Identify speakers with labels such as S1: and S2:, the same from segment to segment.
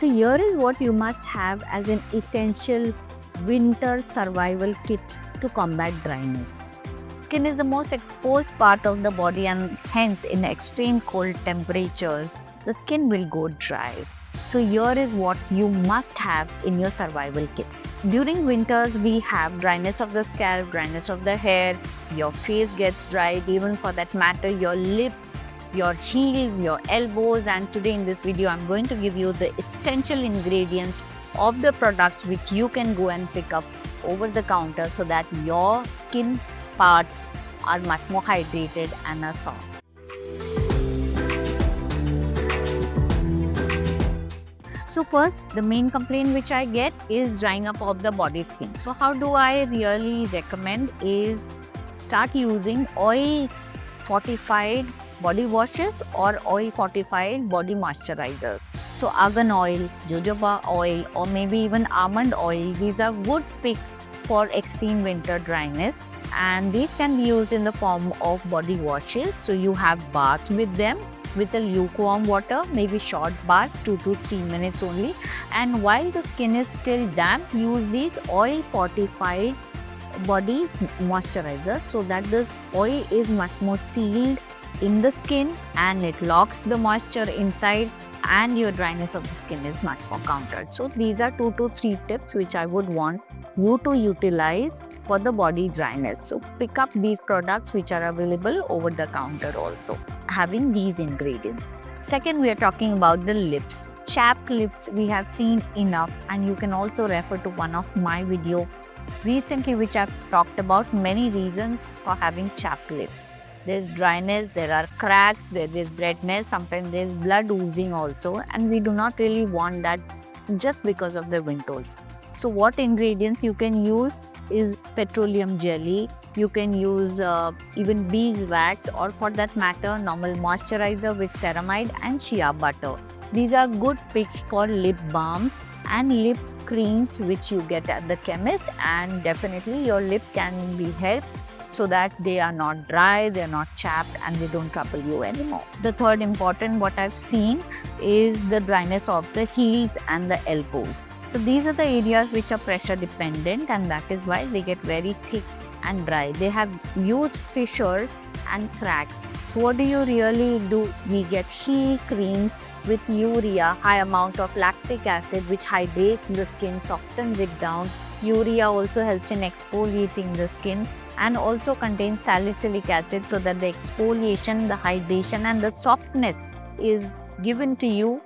S1: So here is what you must have as an essential winter survival kit to combat dryness. Skin is the most exposed part of the body, and hence in extreme cold temperatures, the skin will go dry. So here is what you must have in your survival kit. During winters, we have dryness of the scalp, dryness of the hair, your face gets dried, even for that matter, your lips, your heels, your elbows. And today in this video, I'm going to give you the essential ingredients of the products which you can go and pick up over the counter so that your skin parts are much more hydrated and are soft. So first, the main complaint which I get is drying up of the body skin. So how do I really recommend is start using oil fortified body washes or oil fortified body moisturizers. So argan oil, jojoba oil, or maybe even almond oil, these are good picks for extreme winter dryness, and these can be used in the form of body washes. So you have bath with them with a lukewarm water, maybe short bath, 2 to 3 minutes only. And while the skin is still damp, use these oil fortified body moisturizer so that this oil is much more sealed in the skin and it locks the moisture inside, and your dryness of the skin is much more countered. So these are 2 to 3 tips which I would want you to utilize for the body dryness. So pick up these products which are available over the counter also, having these ingredients. Second, we are talking about the lips. Chapped lips we have seen enough, and you can also refer to one of my video recently which I've talked about many reasons for having chapped lips. There's dryness, there are cracks, there is redness, sometimes there's blood oozing also, and we do not really want that just because of the winters. So what ingredients you can use is petroleum jelly, you can use even beeswax, or for that matter normal moisturizer with ceramide and shea butter. These are good picks for lip balms and lip creams which you get at the chemist, and definitely your lip can be helped so that they are not dry, they are not chapped, and they don't trouble you anymore. The third important what I've seen is the dryness of the heels and the elbows. So these are the areas which are pressure dependent, and that is why they get very thick and dry. They have huge fissures and cracks. So what do you really do? We get heel creams with urea, high amount of lactic acid which hydrates the skin, softens it down. Urea also helps in exfoliating the skin and also contains salicylic acid so that the exfoliation, the hydration and the softness is given to you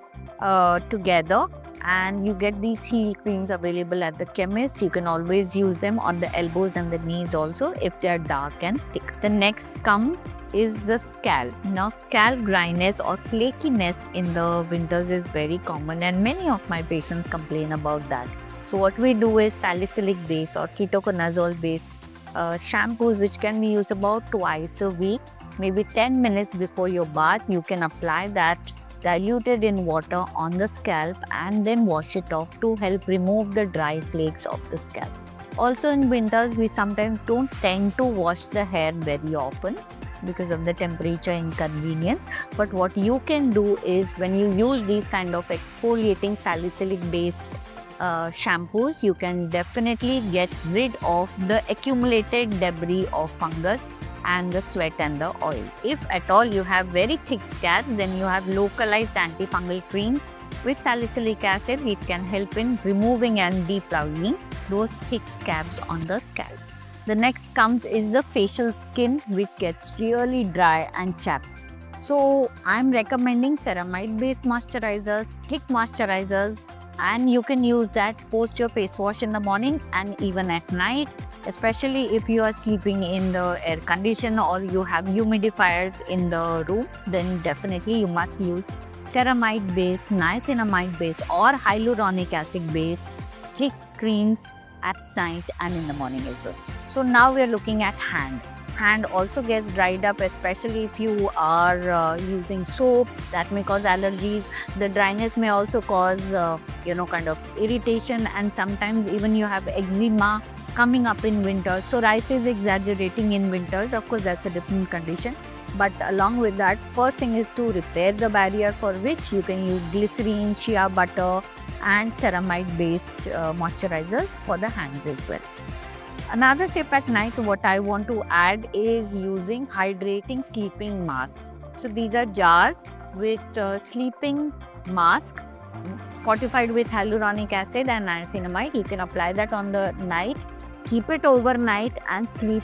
S1: together. And you get these heel creams available at the chemist. You can always use them on the elbows and the knees also if they are dark and thick. The next come is the scalp. Now scalp dryness or flakiness in the winters is very common, and many of my patients complain about that. So what we do is salicylic based or ketoconazole based shampoos which can be used about twice a week. Maybe 10 minutes before your bath, you can apply that diluted in water on the scalp and then wash it off to help remove the dry flakes of the scalp. Also in winters, we sometimes don't tend to wash the hair very often because of the temperature inconvenience. But what you can do is when you use these kind of exfoliating salicylic based shampoos, you can definitely get rid of the accumulated debris of fungus and the sweat and the oil. If at all you have very thick scalp, then you have localized antifungal cream with salicylic acid. It can help in removing and deflouring those thick scabs on the scalp. The next comes is the facial skin which gets really dry and chapped. So I'm recommending ceramide based moisturizers, thick moisturizers, and you can use that post your face wash in the morning and even at night. Especially if you are sleeping in the air condition or you have humidifiers in the room, then definitely you must use ceramide based, niacinamide based or hyaluronic acid based thick creams at night and in the morning as well. So now we are looking at hand. Hand also gets dried up, especially if you are using soap that may cause allergies. The dryness may also cause kind of irritation, and sometimes even you have eczema coming up in winter. So rice is exaggerating in winters. Of course, that's a different condition. But along with that, first thing is to repair the barrier, for which you can use glycerine, shea butter, and ceramide based moisturizers for the hands as well. Another tip at night what I want to add is using hydrating sleeping masks. So these are jars with sleeping mask fortified with hyaluronic acid and niacinamide. You can apply that on the night, keep it overnight and sleep